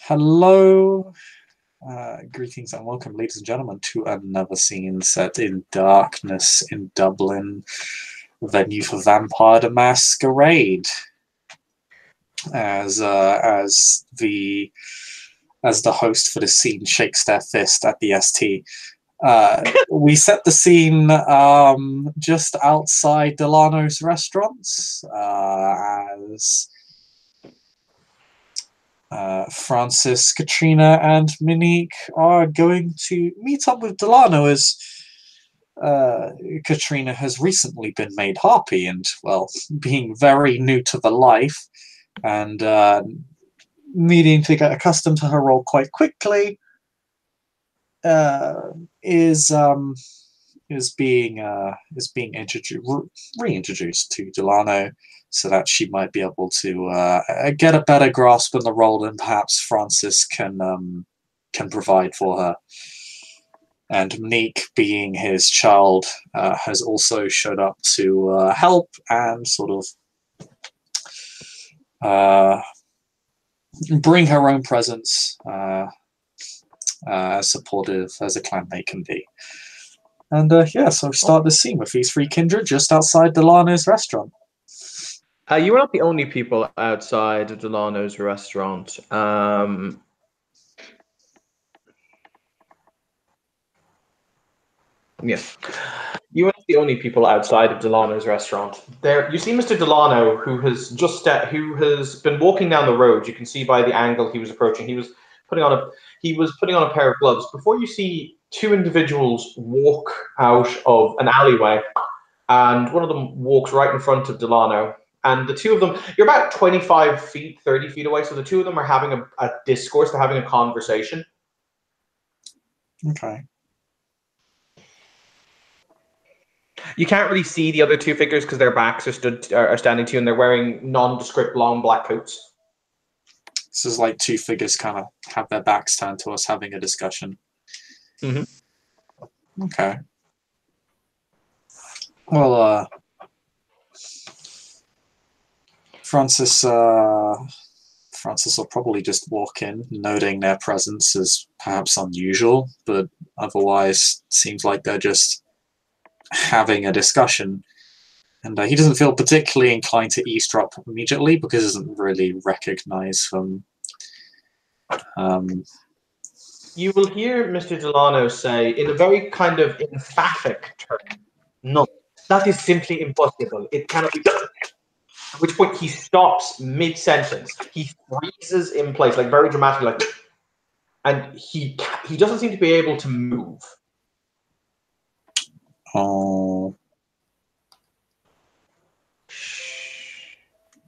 Hello, greetings and welcome, ladies and gentlemen, to another scene set in darkness in Dublin, venue for Vampire the Masquerade. As the host for the scene shakes their fist at the ST, we set the scene just outside Delano's restaurants as Francis, Katrina, and Monique are going to meet up with Delano as Katrina has recently been made Harpy and, well, being very new to the life and needing to get accustomed to her role quite quickly, is being reintroduced to Delano, so that she might be able to get a better grasp on the role than perhaps Francis can provide for her. And Monique, being his child, has also showed up to help and sort of bring her own presence, as supportive as a clanmate can be. And yeah, so we start the scene with these three kindred just outside Delano's restaurant. You were not the only people outside of Delano's restaurant. Yes, you were not the only people outside of Delano's restaurant. There, you see Mr. Delano, who has been walking down the road. You can see by the angle he was approaching. He was putting on a pair of gloves. Before you see two individuals walk out of an alleyway, and one of them walks right in front of Delano. And the two of them, you're about 25 feet, 30 feet away, so the two of them are having a discourse, they're having a conversation. Okay. You can't really see the other two figures because their backs are standing to you, and they're wearing nondescript long black coats. This is like two figures kind of have their backs turned to us having a discussion. Mm-hmm. Okay. Well, Francis will probably just walk in, noting their presence as perhaps unusual, but otherwise seems like they're just having a discussion. And he doesn't feel particularly inclined to eavesdrop immediately because he doesn't really recognize them. You will hear Mr. Delano say, in a very kind of emphatic term, "No, that is simply impossible. It cannot be done." At which point he stops mid-sentence. He freezes in place, like very dramatically, like, and he doesn't seem to be able to move. Oh.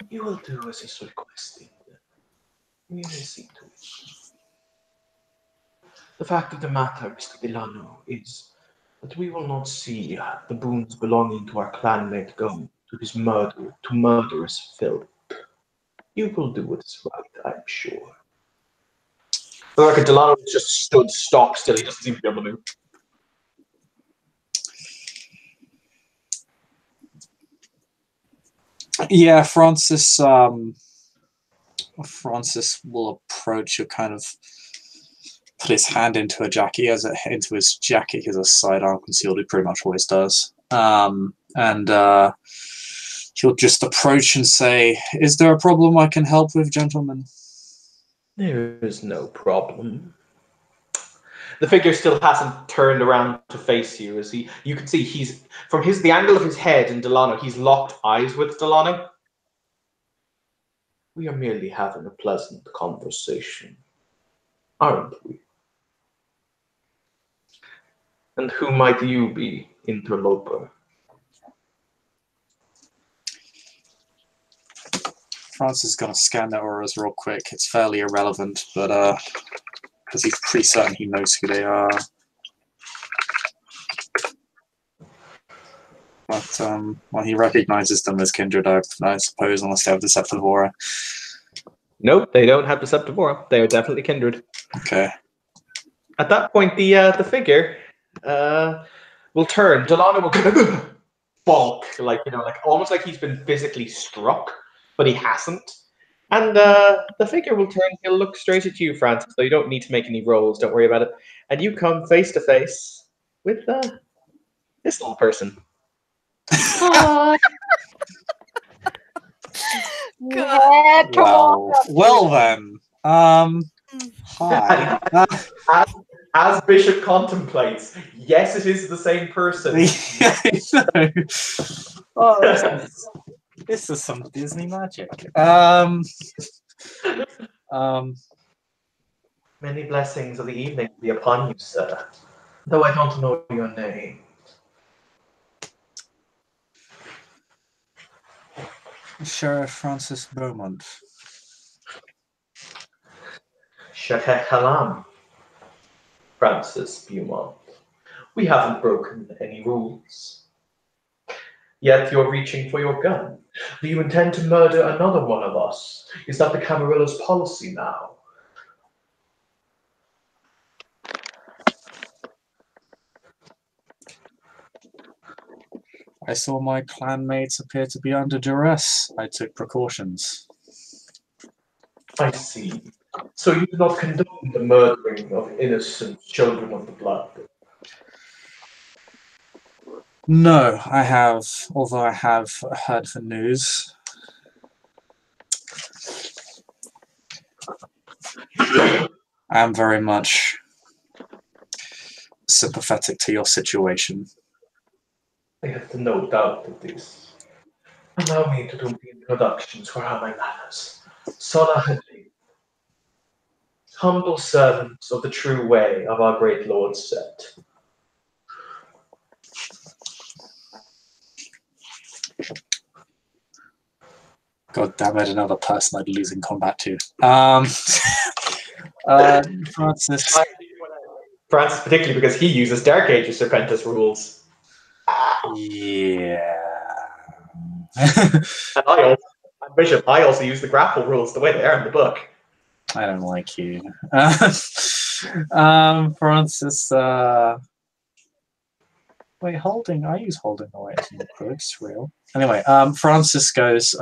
You will do as is requested. We will see to it. The fact of the matter, Mr. Delano, is that we will not see the boons belonging to our clanmate go to his murderous filth. You will do what is right, I'm sure. Like Delano just stood stock still. He doesn't seem to be able to move. Yeah, Francis will approach you, kind of put his hand into his jacket. He has a sidearm concealed. He pretty much always does. And he'll just approach and say, "Is there a problem I can help with, gentlemen?" There is no problem. The figure still hasn't turned around to face you. You can see he's from the angle of his head in Delano. He's locked eyes with Delano. We are merely having a pleasant conversation, aren't we? And who might you be, interloper? Francis is going to scan their auras real quick. It's fairly irrelevant, but because he's pretty certain he knows who they are. But well, he recognizes them as kindred, I suppose, unless they have deceptive aura. Nope, they don't have deceptive aura. They are definitely kindred. Okay. At that point, the figure will turn. Delano will kind of balk, like almost like he's been physically struck, but he hasn't. And the figure will turn. He'll look straight at you, Francis. So you don't need to make any rolls. Don't worry about it. And you come face to face with this little person. Hi. Well then. Hi. As Bishop contemplates, yes, it is the same person. Oh, this is some Disney magic. Many blessings of the evening be upon you, sir. Though I don't know your name. Sheriff Francis Beaumont. Shakahalam, Francis Beaumont. We haven't broken any rules. Yet you're reaching for your gun. Do you intend to murder another one of us? Is that the Camarilla's policy now? I saw my clanmates appear to be under duress. I took precautions. I see. So you do not condone the murdering of innocent children of the blood? No, I have, although I have heard the news. I am very much sympathetic to your situation. I have no doubt of this. Allow me to do the introductions for how my manners. Sola Hadley, humble servants of the true way of our great Lord Set. God damn it, another person I'd lose in combat to. Francis. Francis, particularly because he uses Dark Ages Serpentis rules. Yeah. And Bishop, I also use the grapple rules the way they are in the book. I don't like you. Francis, wait, holding, I use holding away as not good, it's real. Anyway, Francis goes,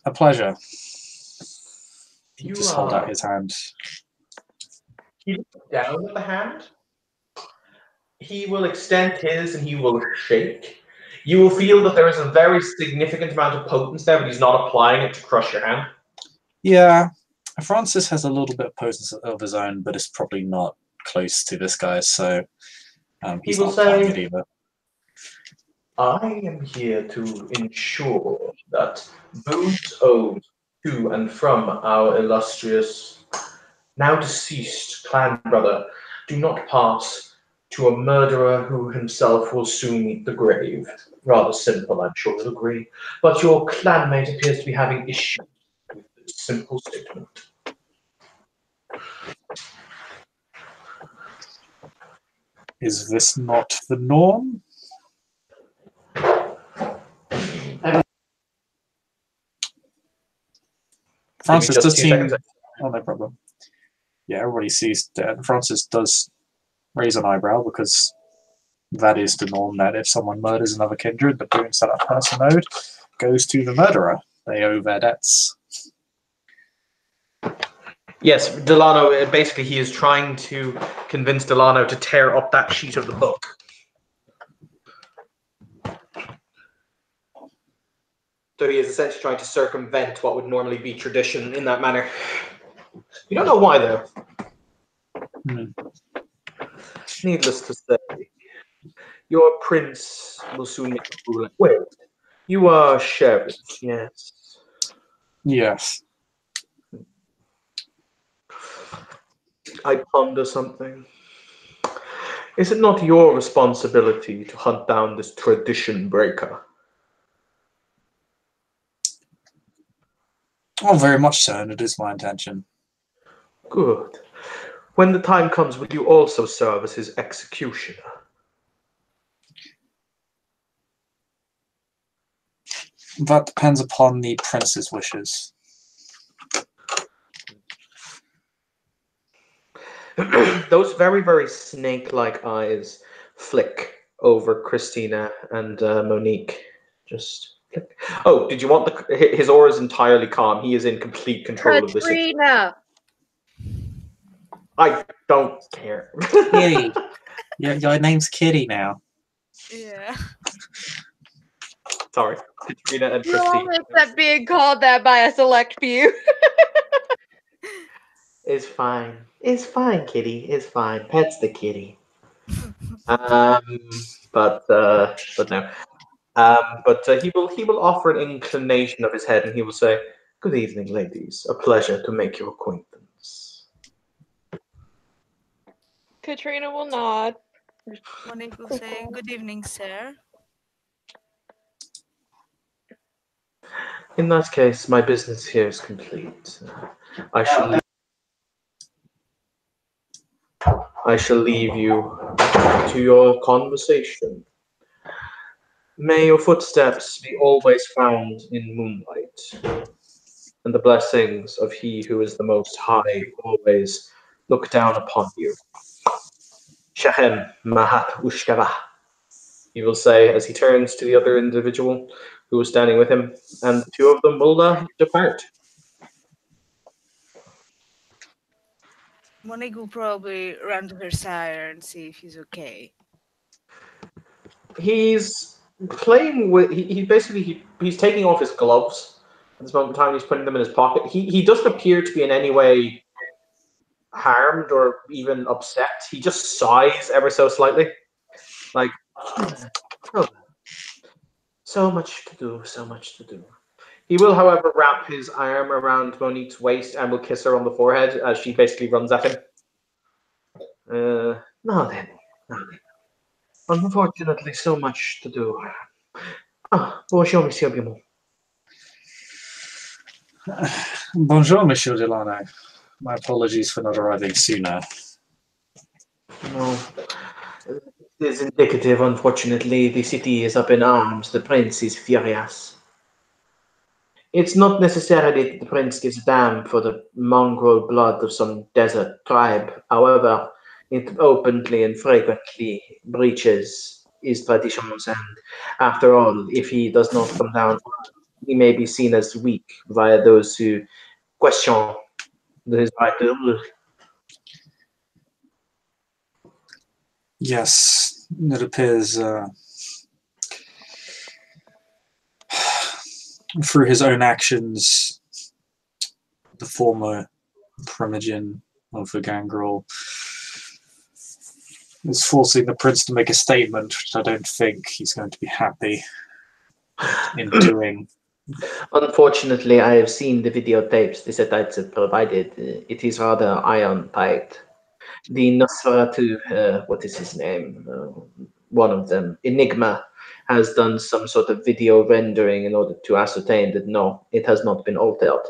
a pleasure. He just hold out his hand. He looks down at the hand. He will extend his and he will shake. You will feel that there is a very significant amount of potence there, but he's not applying it to crush your hand. Yeah, Francis has a little bit of potence of his own, but it's probably not close to this guy, so he's not applying it either. I am here to ensure that boons owed to and from our illustrious, now deceased clan brother do not pass to a murderer who himself will soon meet the grave. Rather simple, I'm sure you'll agree. But your clanmate appears to be having issues with this simple statement. Is this not the norm? Francis does seem... Oh, no problem. Yeah, everybody sees that. Francis does raise an eyebrow because that is the norm, that if someone murders another kindred, the boons that that person owed goes to the murderer. They owe their debts. Yes, Delano, basically he is trying to convince Delano to tear up that sheet of the book. So he is essentially trying to circumvent what would normally be tradition in that manner. You don't know why, though. Needless to say, your prince will soon make a ruling. Wait, you are sheriff, yes? Yes. I ponder something. Is it not your responsibility to hunt down this tradition breaker? Oh, very much so, and it is my intention. Good. When the time comes, will you also serve as his executioner? That depends upon the prince's wishes. Those very, very snake-like eyes flick over Christina and Monique. Just flick. Oh, did you want his aura is entirely calm. He is in complete control of the situation. Katrina! I don't care. Kitty. Your name's Kitty now. Yeah. Sorry, Katrina and You Christy. only accept being called that by a select few. It's fine. It's fine, Kitty. It's fine. Pet's the kitty. But no. But he will offer an inclination of his head, and he will say, "Good evening, ladies. A pleasure to make your acquaintance." Katrina will nod. Monique will say, "Good evening, sir." In that case, my business here is complete. I shall leave you to your conversation. May your footsteps be always found in moonlight, and the blessings of He who is the Most High always look down upon you. Shahem Mahat Ushkava, he will say as he turns to the other individual who was standing with him, and the two of them will depart. Monique will probably run to her sire and see if he's okay. He's playing with. He's taking off his gloves at this moment in time. He's putting them in his pocket. He doesn't appear to be in any way harmed or even upset. He just sighs ever so slightly, like, oh, so much to do, so much to do. He will, however, wrap his arm around Monique's waist and will kiss her on the forehead as she basically runs at him. Now then. Unfortunately, so much to do. Bonjour, Monsieur Bimon. Bonjour, Monsieur Delano. My apologies for not arriving sooner. No. It is indicative, unfortunately. The city is up in arms. The prince is furious. It's not necessarily that the prince gives a damn for the mongrel blood of some desert tribe. However, it openly and frequently breaches his traditions, and after all, if he does not come down, he may be seen as weak by those who question his right to rule. Yes, it appears through his own actions, the former Primogen of the Gangrel is forcing the prince to make a statement, which I don't think he's going to be happy in doing. Unfortunately, I have seen the videotapes the Setites have provided. It is rather iron-tight. The Nosferatu, what is his name? One of them, Enigma, has done some sort of video rendering in order to ascertain that no, it has not been altered.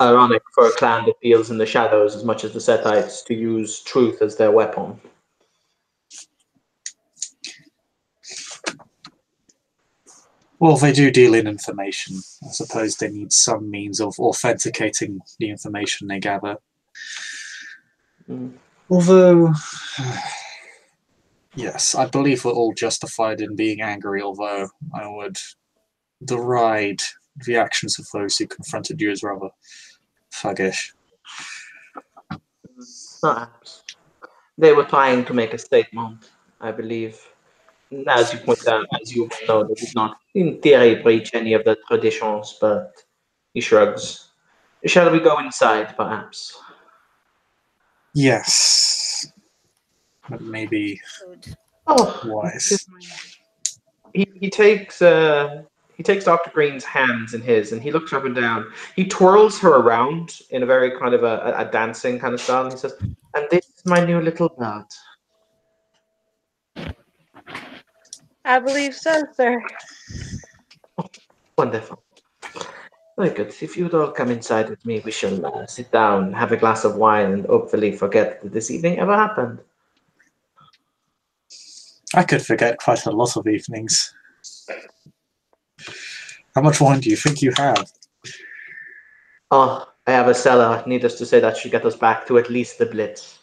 Ironic for a clan that deals in the shadows as much as the Setites to use truth as their weapon. Well, they do deal in information. I suppose they need some means of authenticating the information they gather. Although, yes, I believe we're all justified in being angry, although I would deride the actions of those who confronted you as rather thuggish. Perhaps. They were trying to make a statement, I believe. As you point out, as you know, they did not, in theory, breach any of the traditions, but he shrugs. Shall we go inside, perhaps? Yes. But maybe wise. He takes Dr. Green's hands in his, and he looks up and down. He twirls her around in a very kind of a dancing kind of style, and he says, "And this is my new little bird." I believe so, sir. Wonderful. Very good. If you'd all come inside with me, we shall sit down, have a glass of wine, and hopefully forget that this evening ever happened. I could forget quite a lot of evenings. How much wine do you think you have? Oh, I have a cellar. Needless to say, that should get us back to at least the Blitz.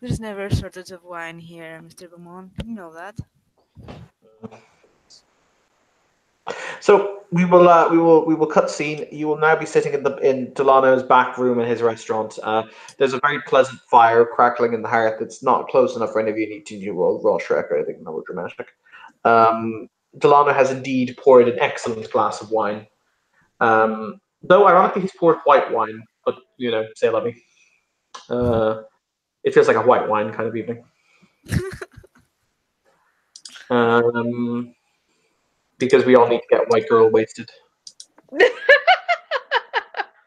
There's never a shortage of wine here, Mr. Beaumont. You know that. So we will cut scene. You will now be sitting in Delano's back room in his restaurant. There's a very pleasant fire crackling in the hearth. It's not close enough for any of you need to do raw Shrek or anything melodramatic. Delano has indeed poured an excellent glass of wine. Though ironically he's poured white wine, but say let me. It feels like a white wine kind of evening. Because we all need to get white girl wasted.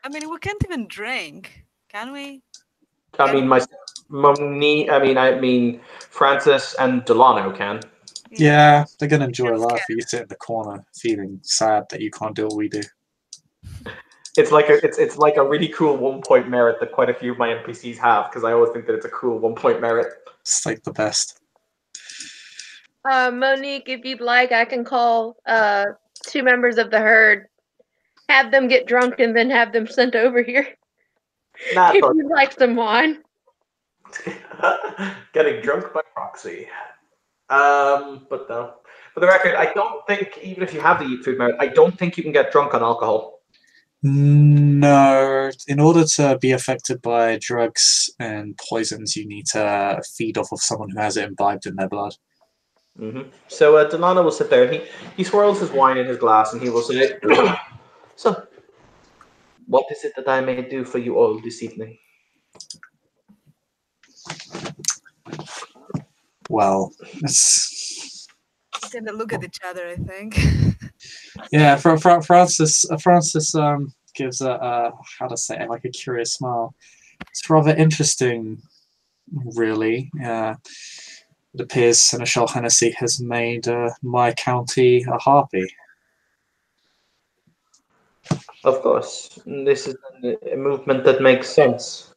I mean, we can't even drink, can we? I mean, Monique. I mean, Francis and Delano can. Yeah, they're gonna enjoy life. You sit in the corner feeling sad that you can't do what we do. It's like a really cool 1-point merit that quite a few of my NPCs have, because I always think that it's a cool 1-point merit. It's like the best. Monique, if you'd like, I can call 2 members of the herd, have them get drunk, and then have them sent over here. If you'd like some wine. Getting drunk by proxy. But no. For the record, I don't think, even if you have the eat food merit, I don't think you can get drunk on alcohol. No. In order to be affected by drugs and poisons, you need to feed off of someone who has it imbibed in their blood. Mm-hmm. So Delano will sit there and he swirls his wine in his glass and he will say, "So, what is it that I may do for you all this evening?" Well, it's Gonna look at each other, I think. yeah. Francis gives a how to say it, like a curious smile. It's rather interesting, really. It appears Seneschal Hennessy has made my county a harpy. Of course, this is a movement that makes sense.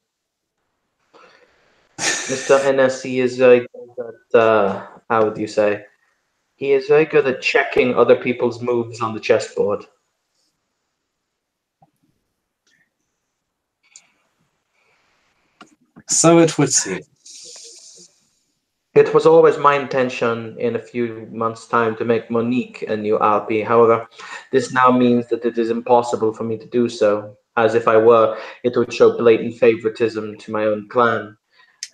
Mr. Hennessy is very good at, how would you say? He is very good at checking other people's moves on the chessboard. So it would seem. It was always my intention in a few months' time to make Monique a new RP. However, this now means that it is impossible for me to do so, as if I were, it would show blatant favoritism to my own clan.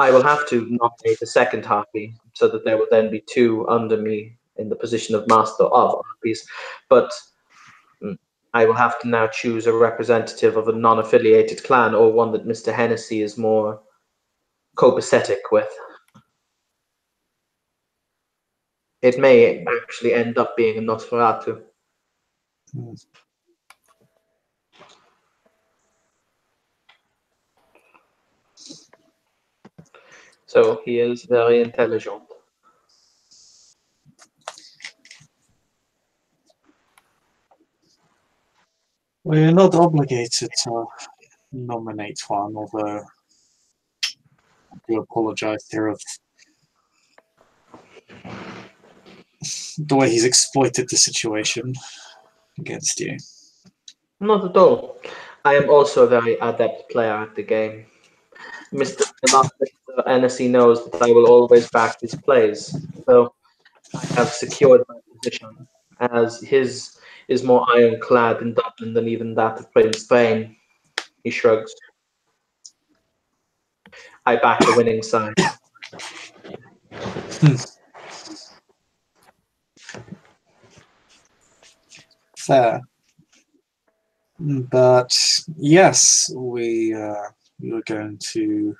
I will have to nominate a second Harpy, so that there will then be 2 under me in the position of Master of Harpies. But I will have to now choose a representative of a non-affiliated clan, or one that Mr. Hennessy is more copacetic with. It may actually end up being a Nosferatu. So he is very intelligent. We're not obligated to nominate one, although I do apologize here of the way he's exploited the situation against you. Not at all. I am also a very adept player at the game. Mr. Hennessy knows that I will always back his plays, so I have secured my position, as his is more ironclad in Dublin than even that of Prince Spain. He shrugs. I back the winning side. Fair. But yes, we were going to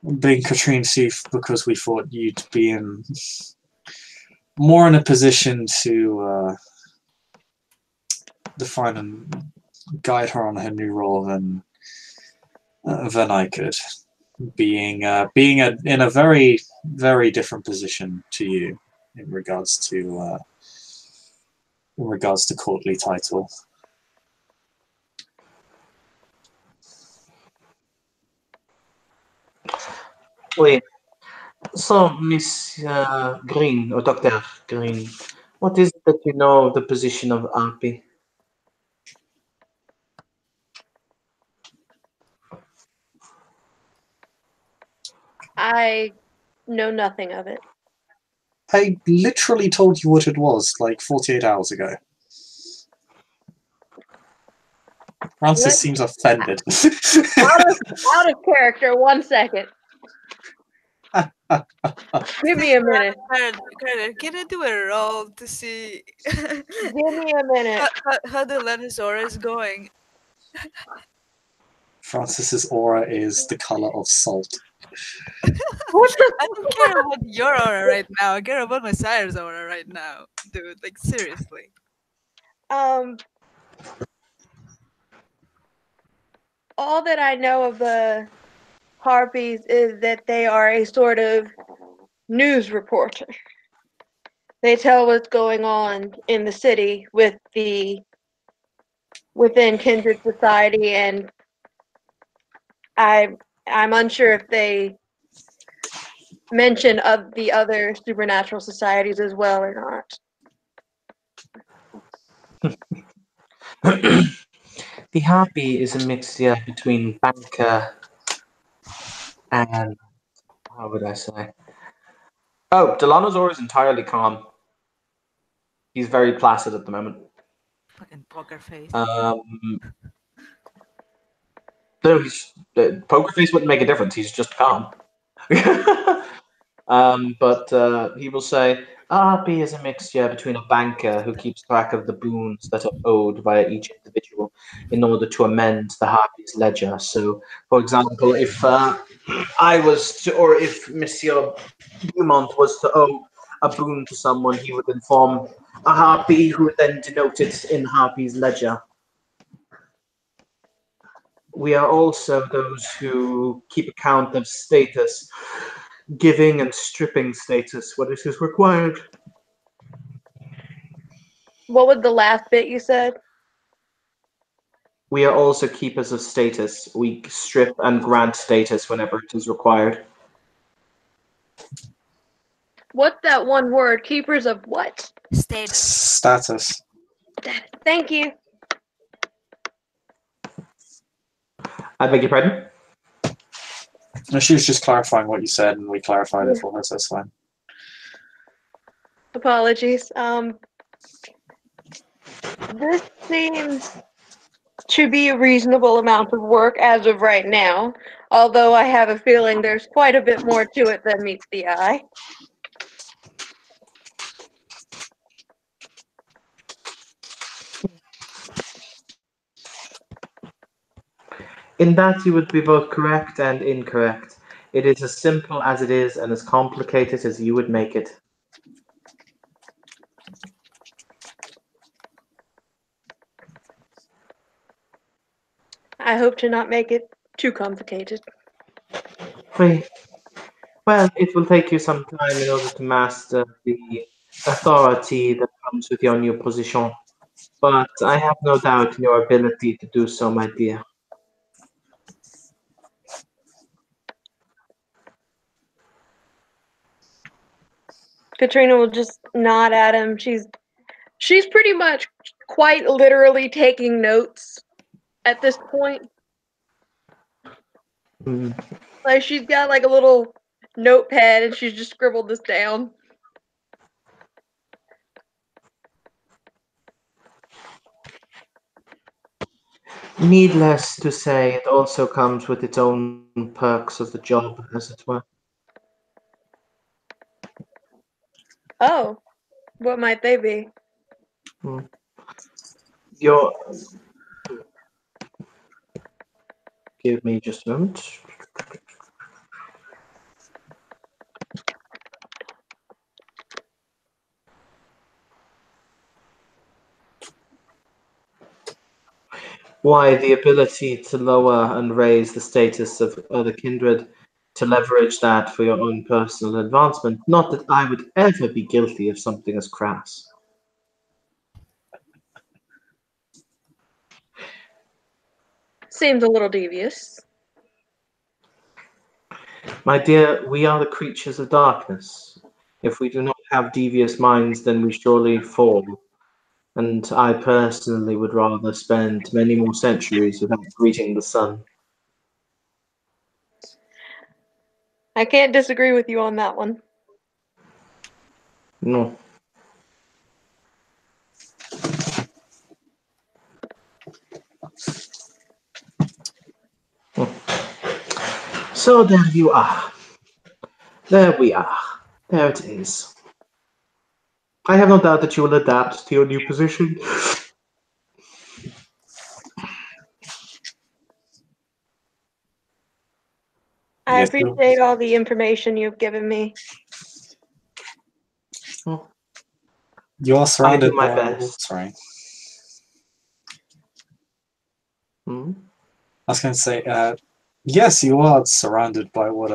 bring Katrina to you because we thought you'd be more in a position to define and guide her on her new role than I could. Being in a very, very different position to you in regards to courtly title. Wait. So, Miss Green, or Dr. Green, what is it that you know of the position of RP? I know nothing of it. I literally told you what it was, like 48 hours ago. Francis seems offended. out of character, 1 second. Give me a minute. Can I do a roll to see? Give me a minute. How Delano's aura is going? Francis's aura is the color of salt. What the? I don't care about your aura right now. I care about my sire's aura right now, dude. Like seriously. All that I know of the Harpies is that they are a sort of news reporter. They tell what's going on in the city within Kindred Society, and I'm unsure if they mention of the other supernatural societies as well or not. The Harpy is a mixture between banker and, how would I say? Oh, Delano's aura is entirely calm. He's very placid at the moment. Fucking poker face. No, poker face wouldn't make a difference. He's just calm. But he will say, Harpy is a mixture between a banker who keeps track of the boons that are owed via each individual in order to amend the Harpy's ledger. So, for example, if I was to, or if Monsieur Dumont was to owe a boon to someone, he would inform a Harpy who would then denote it in Harpy's ledger. We are also those who keep account of status, giving and stripping status when it is required. What was the last bit you said? We are also keepers of status. We strip and grant status whenever it is required. What's that one word? Keepers of what? Status. Thank you. I beg your pardon? No, she was just clarifying what you said, and we clarified it for her, so it's fine. Apologies. This seems to be a reasonable amount of work as of right now, although I have a feeling there's quite a bit more to it than meets the eye. In that you would be both correct and incorrect. It is as simple as it is and as complicated as you would make it. I hope to not make it too complicated. Well, it will take you some time in order to master the authority that comes with your new position. But I have no doubt in your ability to do so, my dear. Katrina will just nod at him. She's pretty much quite literally taking notes at this point. Like she's got like a little notepad and she's just scribbled this down. Needless to say, it also comes with its own perks of the job, as it were. Oh, what might they be? Give me just a moment. Why, the ability to lower and raise the status of other kindred, to leverage that for your own personal advancement. Not that I would ever be guilty of something as crass. Seems a little devious. My dear, we are the creatures of darkness. If we do not have devious minds, then we surely fall. And I personally would rather spend many more centuries without greeting the sun. I can't disagree with you on that one. No. So there you are. There we are. There it is. I have no doubt that you will adapt to your new position. I Yes, appreciate all the information you've given me. you are I do surrounded my by. Oh, best. sorry. Hmm? I was going to say, yes, you are surrounded by what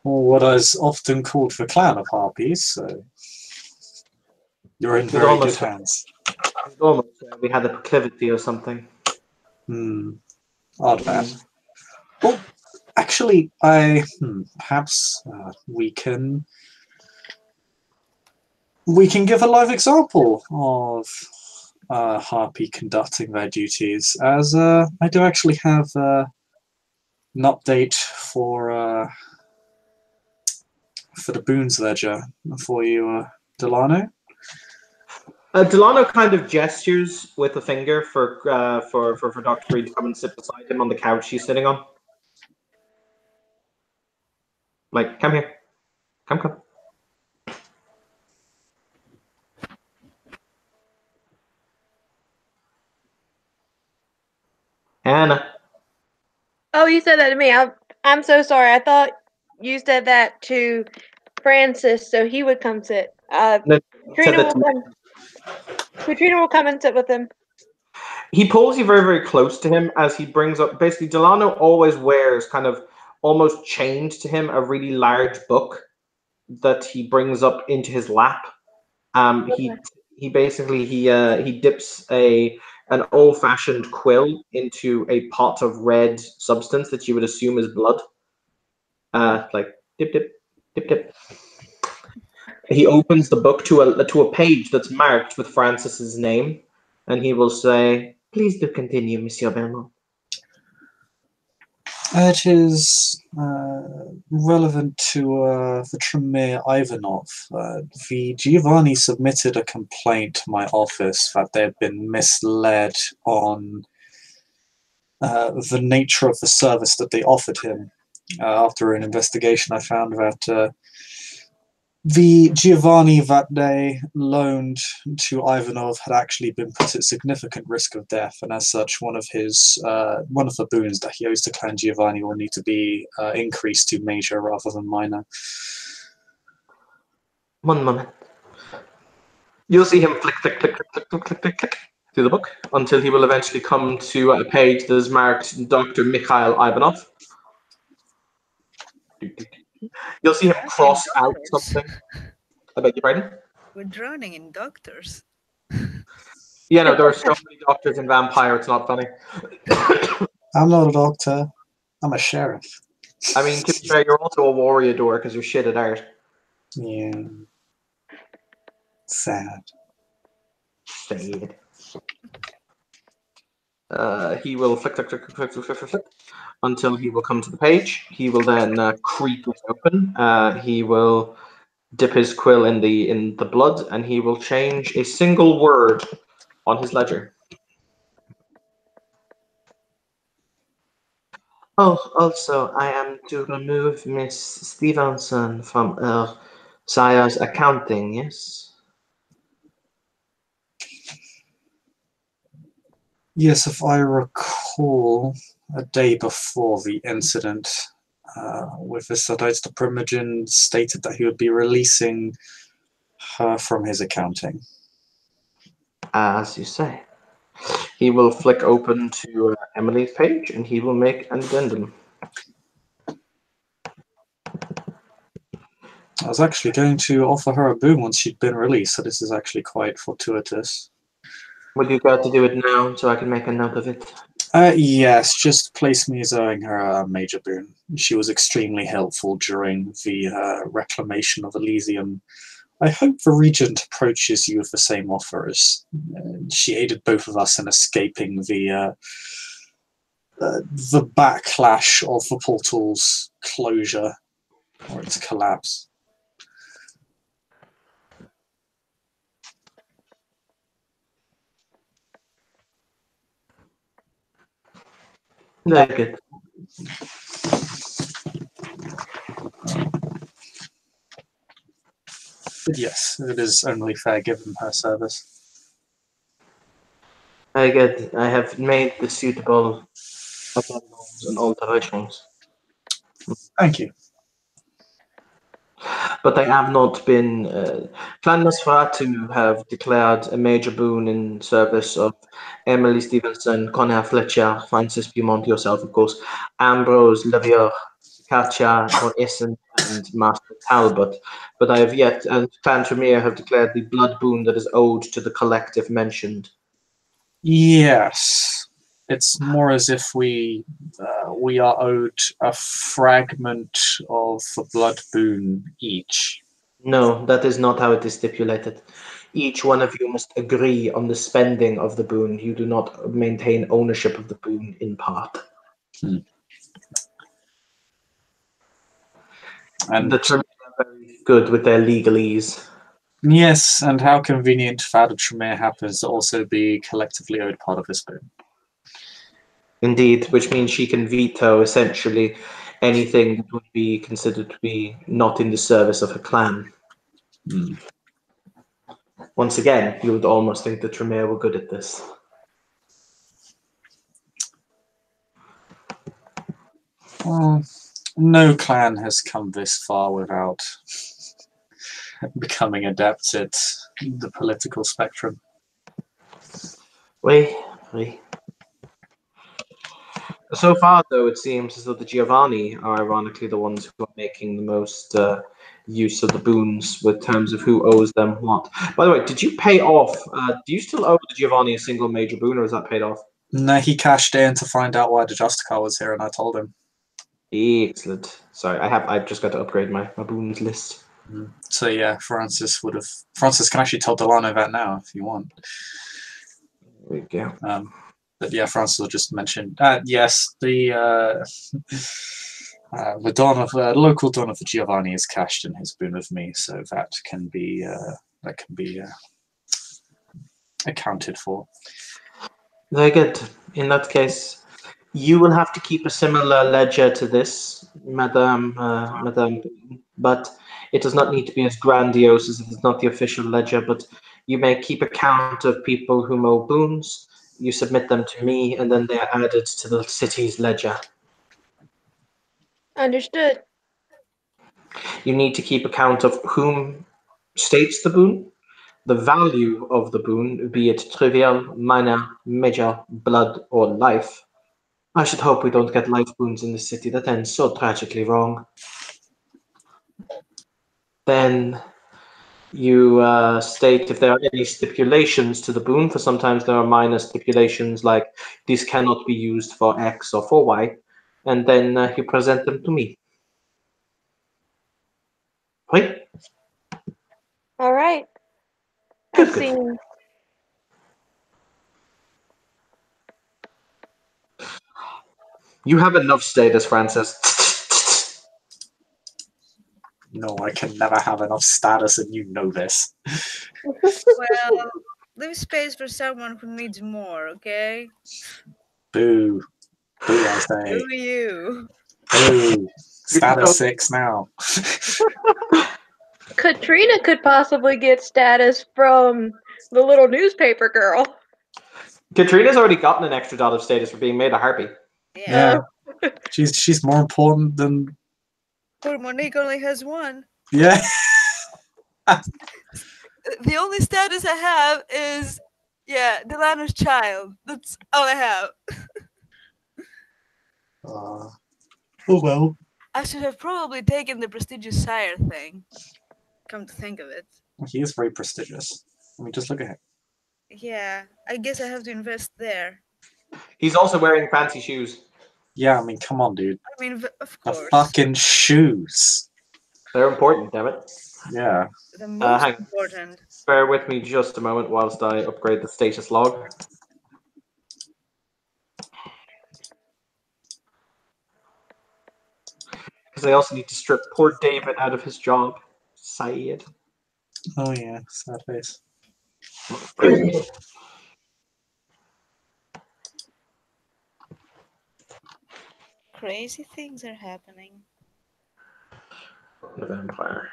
what is often called the clan of harpies. So you're in You'd very good almost, hands. you'd almost say we had a proclivity or something. Odd that. Well, actually, perhaps we can give a live example of harpy conducting their duties, as I do actually have an update for the Boons ledger for you, Delano. Delano kind of gestures with a finger for Dr. Reed to come and sit beside him on the couch he's sitting on. Like, come here. Come. Anna. Oh, you said that to me. I'm so sorry. I thought you said that to Francis, so he would come sit. No, said Katrina that will to me. come. Katrina will come and sit with him. He pulls you very, very close to him as he brings up. Basically, Delano always wears kind of almost chained to him a really large book that he brings up into his lap. He basically he dips an old-fashioned quill into a pot of red substance that you would assume is blood. Like dip. He opens the book to a page that's marked with Francis's name, and he will say, "Please do continue, Monsieur Belmont." It is relevant to the Tremere Ivanov. The Giovanni submitted a complaint to my office that they had been misled on the nature of the service that they offered him. After an investigation, I found that the Giovanni that they loaned to Ivanov had actually been put at significant risk of death, and as such, one of the boons that he owes to Clan Giovanni will need to be increased to major rather than minor. One moment. You'll see him flick through the book until he will eventually come to a page that is marked Dr. Mikhail Ivanov. You'll see him cross out something. I beg your pardon? We're drowning in doctors. Yeah, no, there are so many doctors in Vampire, it's not funny. I'm not a doctor. I'm a sheriff. I mean, to be fair, you're also a warrior because you're shit at art. Yeah. Sad. Sad. He will flick until he will come to the page. He will then creep it open. He will dip his quill in the blood, and he will change a single word on his ledger. Oh, also, I am to remove Miss Stevenson from her sire's accounting, yes? Yes, if I recall, a day before the incident with Visadites, the Primogen stated that he would be releasing her from his accounting. As you say. He will flick open to Emily's page, and he will make an addendum. I was actually going to offer her a boon once she'd been released, so this is actually quite fortuitous. Would you care to do it now so I can make a note of it? Yes, just place me as owing her a major boon. She was extremely helpful during the reclamation of Elysium. I hope the Regent approaches you with the same offers. She aided both of us in escaping the the backlash of the portal's closure or its collapse. Very good. But yes, it is only fair given her service. Very good. I have made the suitable amendments and alterations. Thank you. But I have not been. Clan Nosferatu have declared a major boon in service of Emily Stevenson, Connor Fletcher, Francis Beaumont, yourself, of course, Ambrose Lavier, Katja von Essen, and Master Talbot. But I have yet, and Clan Tremere have declared the blood boon that is owed to the collective mentioned. Yes. It's more as if we are owed a fragment of the blood boon each. No, that is not how it is stipulated. Each one of you must agree on the spending of the boon. You do not maintain ownership of the boon in part. And The Tremere are very good with their legalese. yes, and how convenient for the Tremere happens to also be collectively owed part of this boon. Indeed, which means she can veto essentially anything that would be considered to be not in the service of her clan. Once again, you would almost think the Tremere were good at this. Well, no clan has come this far without becoming adept at the political spectrum. Oui. So far, though, it seems as though the Giovanni are ironically the ones who are making the most use of the boons with terms of who owes them what. By the way, did you pay off? Do you still owe the Giovanni a single major boon, or is that paid off? No, he cashed in to find out why the Justicar was here, and I told him. Excellent. Sorry, I've just got to upgrade my boons list. So yeah, Francis can actually tell Delano that now if you want. There we go. But yeah, Francis will just mention. Yes, the local Don of the Giovanni has cashed in his boon with me, so that can be accounted for. Very good. In that case, you will have to keep a similar ledger to this, Madame, but it does not need to be as grandiose as it is not the official ledger, but you may keep a count of people who owe boons, you submit them to me, and then they are added to the city's ledger. Understood. You need to keep account of whom states the boon, the value of the boon, be it trivial, minor, major, blood, or life. I should hope we don't get life boons in the city. That ends so tragically wrong. Then you state if there are any stipulations to the boon, for sometimes there are minor stipulations like this cannot be used for X or for Y, and then you present them to me. Right? All right. Good, I've good. seen. You have enough status, Francis. No, I can never have enough status, and you know this. Well, leave space for someone who needs more, okay? Boo. Boo, I say. Who you? Boo. Status 6 now. Katrina could possibly get status from the little newspaper girl. Katrina's already gotten an extra dot of status for being made a harpy. Yeah. She's more important than. Poor Monique only has one. Yeah. The only status I have is, Delano's child. That's all I have. Oh well. I should have probably taken the prestigious sire thing. Come to think of it. He is very prestigious. I mean, just look at him. Yeah, I guess I have to invest there. He's also wearing fancy shoes. Yeah, I mean, come on, dude. I mean, of The course. fucking shoes. They're important, damn it. Yeah. The most hang- important. Bear with me just a moment whilst I upgrade the status log. Because I also need to strip poor David out of his job. Saeed. Oh yeah, sad face. Crazy things are happening. The vampire.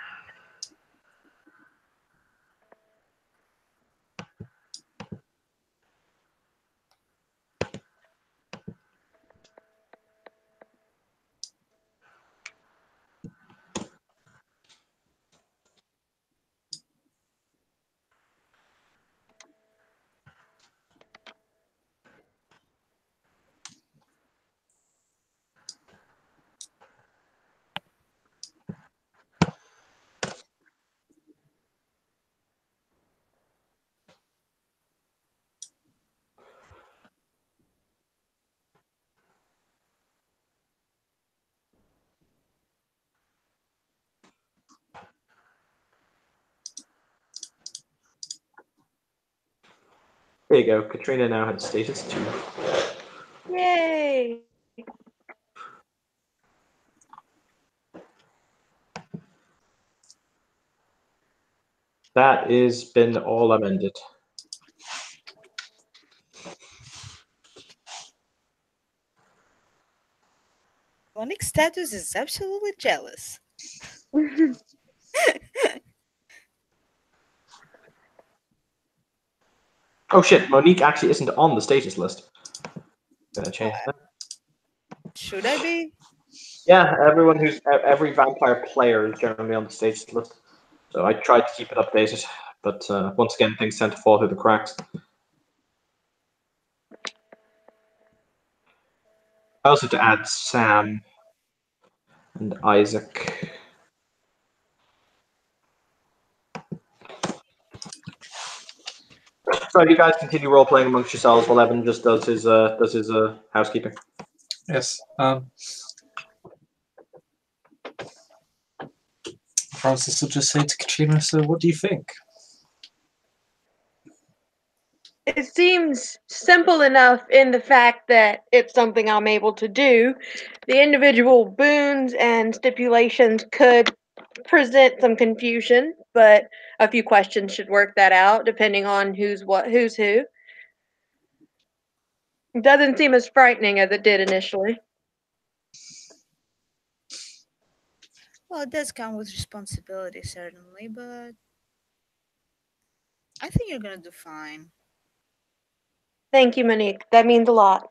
There you go. Katrina now has status 2. Yay! That is been all amended. Monique's status is absolutely jealous. Oh shit, Monique actually isn't on the status list. Gonna change that. Should I be? Yeah, every vampire player is generally on the status list. So I tried to keep it updated, but once again, things tend to fall through the cracks. I also had to add Sam and Isaac. So you guys continue role playing amongst yourselves while Evan just does his housekeeping. Yes. Francis will just say to Katrina, "So, what do you think?" It seems simple enough in the fact that it's something I'm able to do. The individual boons and stipulations could present some confusion, but a few questions should work that out, depending on who's who. It doesn't seem as frightening as it did initially. Well, it does come with responsibility, certainly, but I think you're gonna do fine. Thank you, Monique. That means a lot.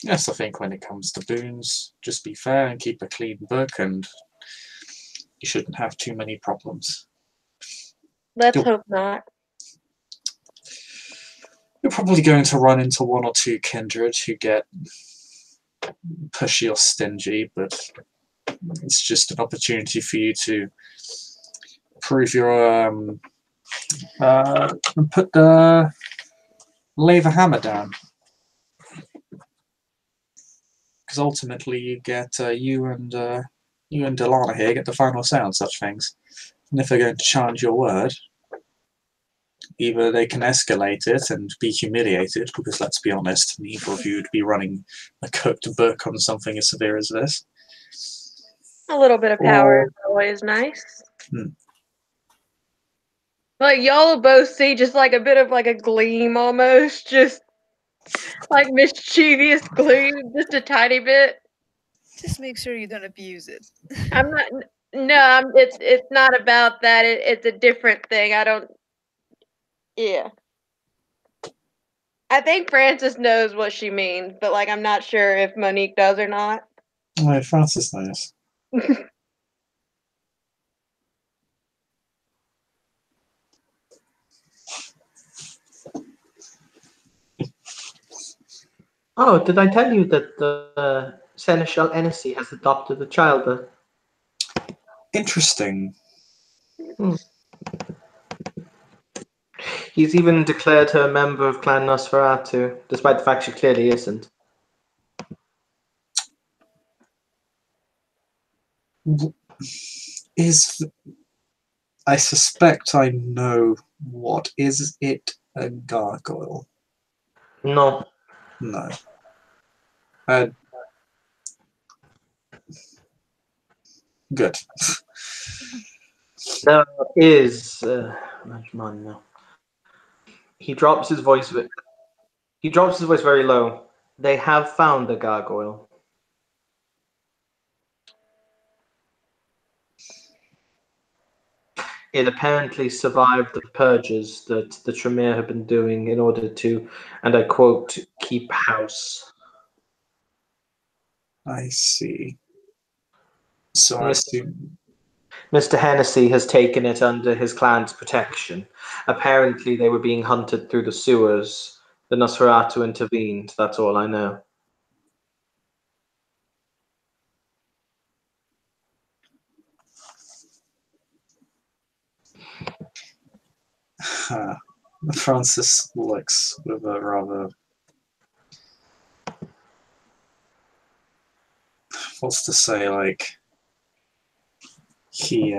Yes, I think when it comes to boons, just be fair and keep a clean book, and you shouldn't have too many problems. Let's You're, hope not. you're probably going to run into one or two kindred who get pushy or stingy, but it's just an opportunity for you to prove your and lay the hammer down, because ultimately you get you and Delano here get the final say on such things, and if they're going to challenge your word, either they can escalate it and be humiliated, because let's be honest, neither of you would be running a cooked book on something as severe as this. A little bit of power is always nice. Like, y'all will both see just like a bit of like a gleam almost, just like mischievous gleam, just a tiny bit. Just make sure you don't abuse it. I'm not. No, it's not about that. It's a different thing. I don't. Yeah. I think Francis knows what she means, but like I'm not sure if Monique does or not. Oh, Francis knows. Oh, did I tell you that the Seneschal Hennessy has adopted a child? Interesting. He's even declared her a member of Clan Nosferatu, despite the fact she clearly isn't. I suspect I know what. Is it A gargoyle? No. No. Good. There is. No. He drops his voice. He drops his voice very low. They have found the gargoyle. It apparently survived the purges that the Tremere have been doing in order to, and I quote, keep house. I see. So I assume. Mr. Hennessy has taken it under his clan's protection. Apparently, they were being hunted through the sewers. The Nosferatu intervened. That's all I know. Francis looks with a rather. What's to say? Like he.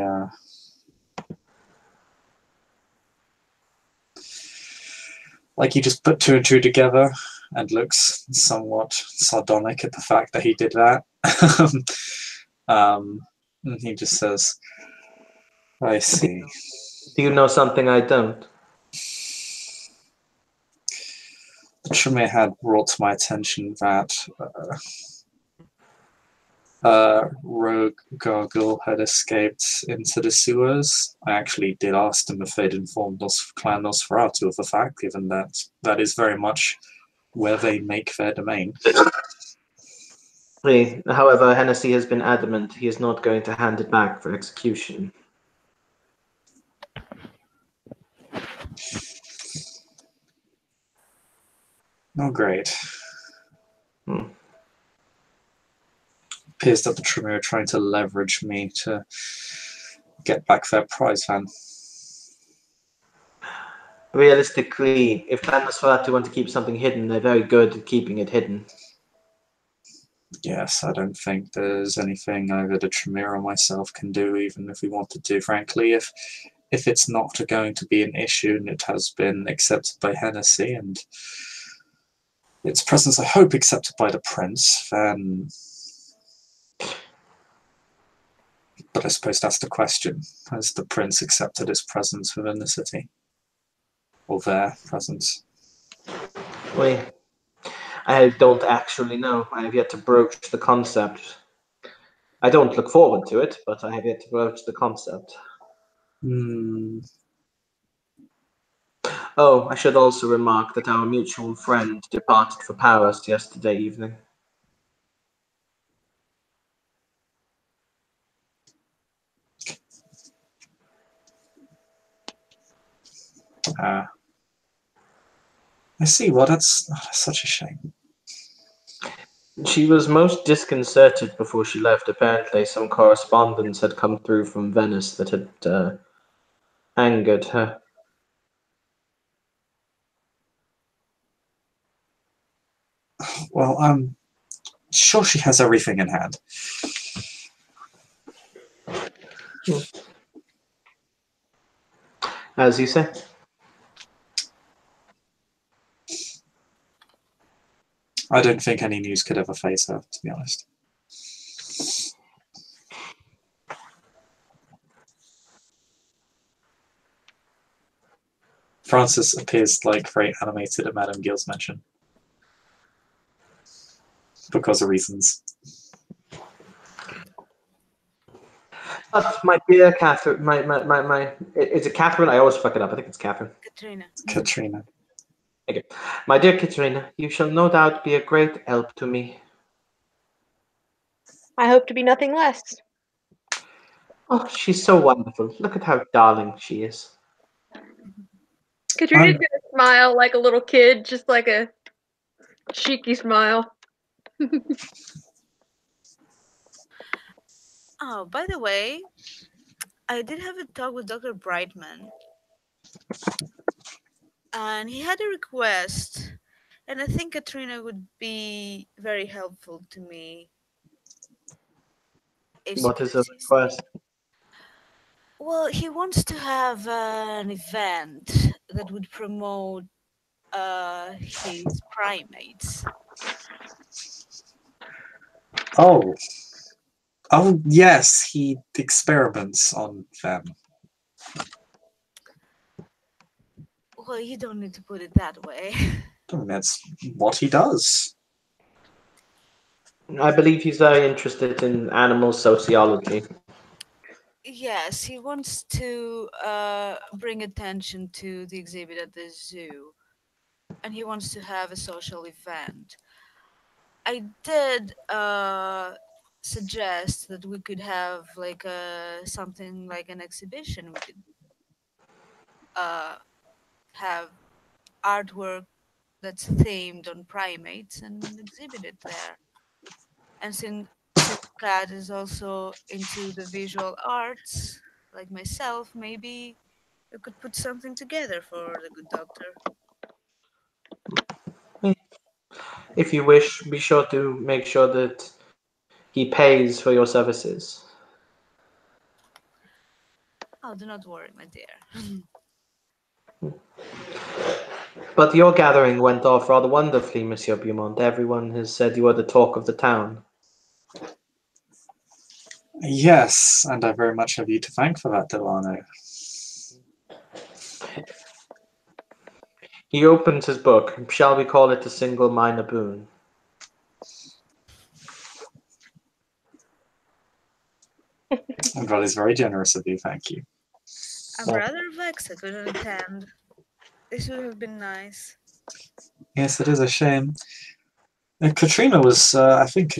Like he just put two and two together and looks somewhat sardonic at the fact that he did that. And he just says, I see. Do you know something I don't? The Tremere had brought to my attention that rogue gargoyle had escaped into the sewers. I actually did ask them if they'd informed Clan Nosferatu of the fact, given that that is very much where they make their domain. However, Hennessy has been adamant he is not going to hand it back for execution. Oh, great. Appears that the Tremere are trying to leverage me to get back their prize van. Realistically, if Clan Nosferatu want to keep something hidden, they're very good at keeping it hidden. Yes, I don't think there's anything either the Tremere or myself can do, even if we wanted to. Frankly, if it's not going to be an issue and it has been accepted by Hennessy and its presence, I hope, accepted by the Prince, then... But I suppose that's the question. Has the Prince accepted his presence within the city? Or their presence? Wait, I don't actually know. I have yet to broach the concept. I don't look forward to it, but I have yet to broach the concept. Oh, I should also remark that our mutual friend departed for Paris yesterday evening. I see. Well, that's such a shame. She was most disconcerted before she left. Apparently, some correspondence had come through from Venice that had angered her. Well, I'm sure she has everything in hand. As you say. I don't think any news could ever faze her, to be honest. Francis appears like very animated at Madame Gill's mention. Because of reasons. But my dear Catherine, is it Catherine? I always fuck it up. I think it's Catherine. Katrina. Okay. My dear Katrina, you shall no doubt be a great help to me. I hope to be nothing less. Oh, she's so wonderful. Look at how darling she is. Katrina's gonna smile like a little kid, just like a cheeky smile. Oh, by the way, I did have a talk with Dr. Brightman. And he had a request. And I think Katrina would be very helpful to me. What is the request? Well, he wants to have an event that would promote his primates. Oh. Oh, yes, he experiments on them. Well, you don't need to put it that way. I mean, that's what he does. I believe he's very interested in animal sociology. Yes, he wants to bring attention to the exhibit at the zoo, and he wants to have a social event. I did suggest that we could have like something like an exhibition. We could have artwork that's themed on primates and exhibit it there. And since Kat is also into the visual arts, like myself, maybe we could put something together for the good doctor. If you wish, be sure to make sure that he pays for your services. Oh, do not worry, my dear. But your gathering went off rather wonderfully, Monsieur Beaumont. Everyone has said you are the talk of the town. Yes, and I very much have you to thank for that, Delano. He opens his book. Shall we call it a single minor boon? And that is very generous of you, thank you. I'm rather vexed I couldn't attend. This would have been nice. Yes, it is a shame. Katrina was, I think,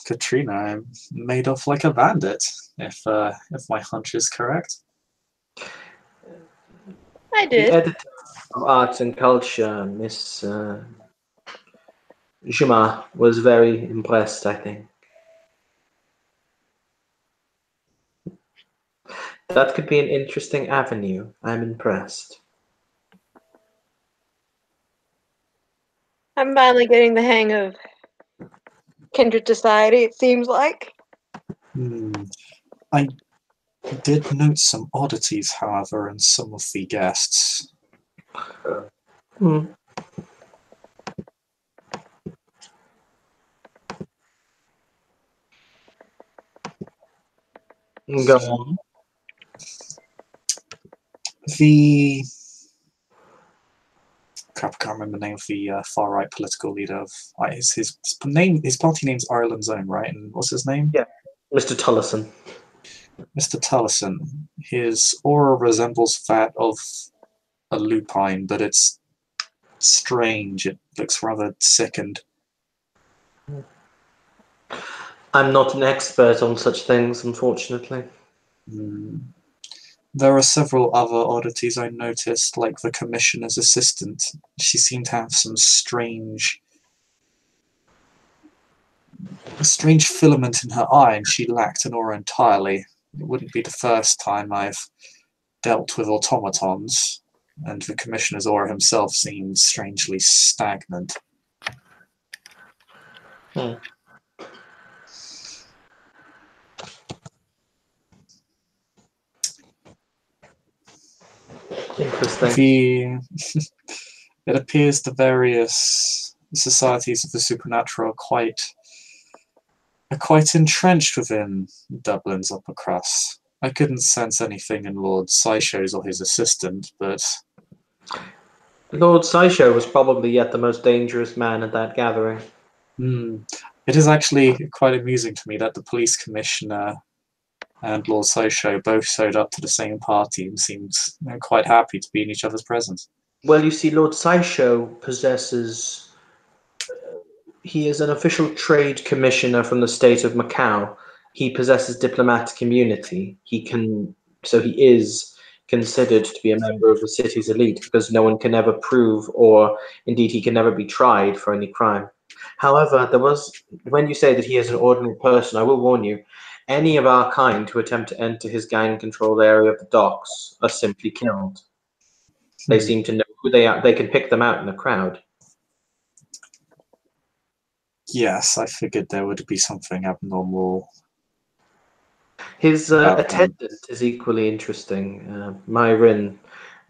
Katrina made off like a bandit, if my hunch is correct. I The did. editor of Arts and Culture, Miss Juma, was very impressed, I think. That could be an interesting avenue. I'm impressed. I'm finally getting the hang of kindred society, it seems like. I did note some oddities, however, in some of the guests. Hmm. Go on. The crap, I can't remember the name of the far-right political leader. His party name's Ireland's Own, right? And what's his name? Yeah, Mr. Tullison. Mr. Tullison. His aura resembles that of a lupine, but it's strange. It looks rather sickened. I'm not an expert on such things, unfortunately. There are several other oddities I noticed, like the commissioner's assistant. She seemed to have some strange filament in her eye, and she lacked an aura entirely. It wouldn't be the first time I've dealt with automatons, and the commissioner's aura himself seemed strangely stagnant. Interesting. It appears the various societies of the supernatural are quite entrenched within Dublin's upper crust. I couldn't sense anything in Lord Sysho's or his assistant, but Lord Sysho was probably yet the most dangerous man at that gathering. it is actually quite amusing to me that the police commissioner and Lord Sysho both showed up to the same party and seemed quite happy to be in each other's presence. Well, you see, Lord Sysho possesses... He is an official trade commissioner from the state of Macau. He possesses diplomatic immunity. He is considered to be a member of the city's elite because no one can ever prove, or indeed he can never be tried for any crime. However, when you say that he is an ordinary person, I will warn you, any of our kind who attempt to enter his gang-controlled area of the docks are simply killed. They seem to know who they are. They can pick them out in a crowd. Yes, I figured there would be something abnormal. His attendant is equally interesting, Myrin.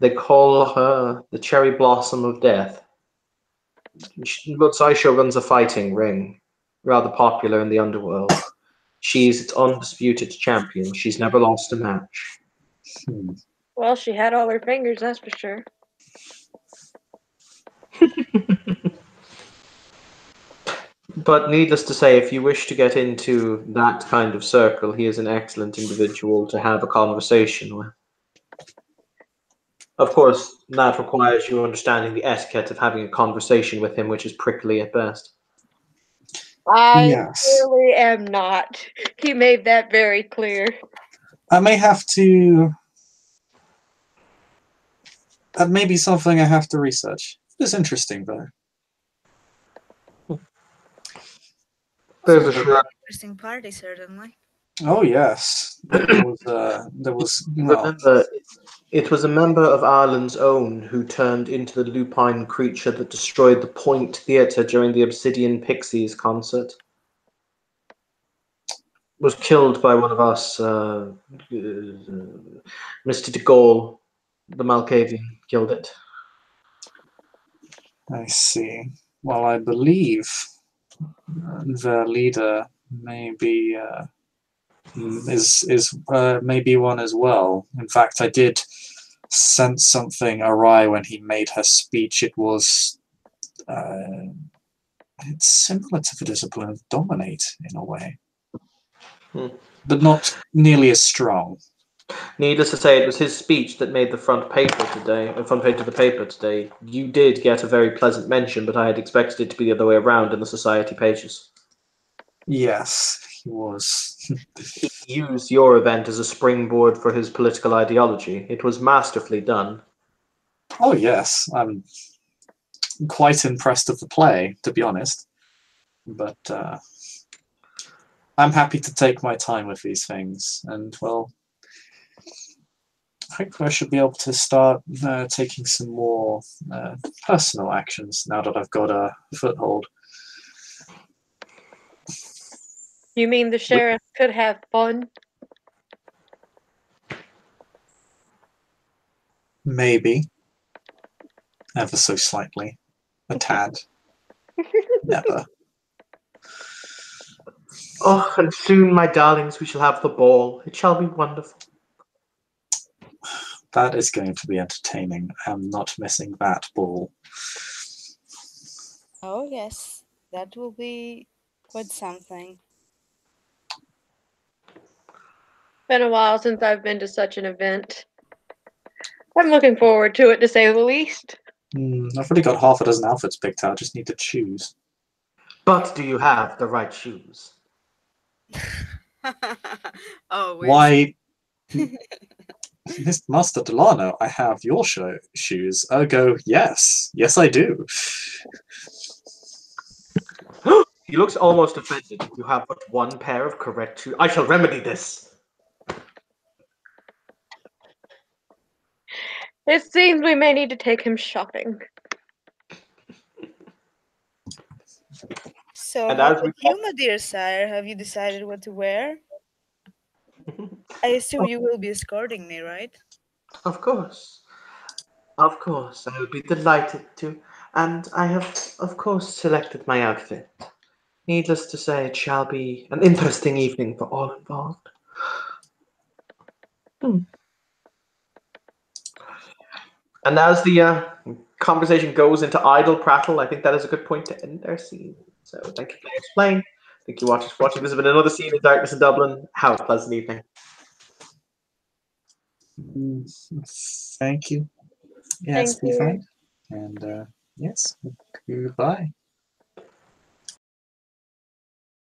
They call her the cherry blossom of death. But runs a fighting ring, rather popular in the underworld. She's its undisputed champion. She's never lost a match. Hmm. Well, she had all her fingers, that's for sure. But needless to say, if you wish to get into that kind of circle, he is an excellent individual to have a conversation with. Of course, that requires you understanding the etiquette of having a conversation with him, which is prickly at best. I Yes. really am not. He made that very clear. I may have to. That may be something I have to research. It's interesting, though. There's a Sounds like shrug. an interesting party, certainly. Oh yes, there was well. Remember, it was a member of Ireland's own who turned into the lupine creature that destroyed the Point Theatre during the Obsidian Pixies concert. Was killed by one of us, Mr. de Gaulle, the Malkavian, killed it. I see. Well, I believe the leader may be is maybe one as well. In fact, I did sense something awry when he made her speech. It was it's similar to the discipline of dominate in a way, but not nearly as strong. Needless to say, it was his speech that made the front page of the paper today. You did get a very pleasant mention, but I had expected it to be the other way around in the society pages. Yes, he was. He used your event as a springboard for his political ideology. It was masterfully done. Oh yes, I'm quite impressed with the play, to be honest. But I'm happy to take my time with these things, and well, hopefully I should be able to start taking some more personal actions now that I've got a foothold. You mean the sheriff could have fun? Maybe, ever so slightly, a tad. Never. Oh, and soon, my darlings, we shall have the ball. It shall be wonderful. That is going to be entertaining. I am not missing that ball. Oh, yes, that will be quite something. Been a while since I've been to such an event. I'm looking forward to it, to say the least. I've already got half a dozen outfits picked out. I just need to choose. But do you have the right shoes? Always. Why, Mr. Master Delano, I have your shoes. Ergo, yes. Yes, I do. He looks almost offended. You have but one pair of correct shoes. I shall remedy this. It seems we may need to take him shopping. So, And how as we about you, my dear sire? Have you decided what to wear? I assume you will be escorting me, right? Of course. Of course, I will be delighted to. And I have, of course, selected my outfit. Needless to say, it shall be an interesting evening for all involved. And as the conversation goes into idle prattle, I think that is a good point to end our scene. So thank you for playing. Thank you for watching. This has been another scene in Darkness in Dublin. Have a pleasant evening. Thank you. Yes, Thank be you. fine. And yes, goodbye.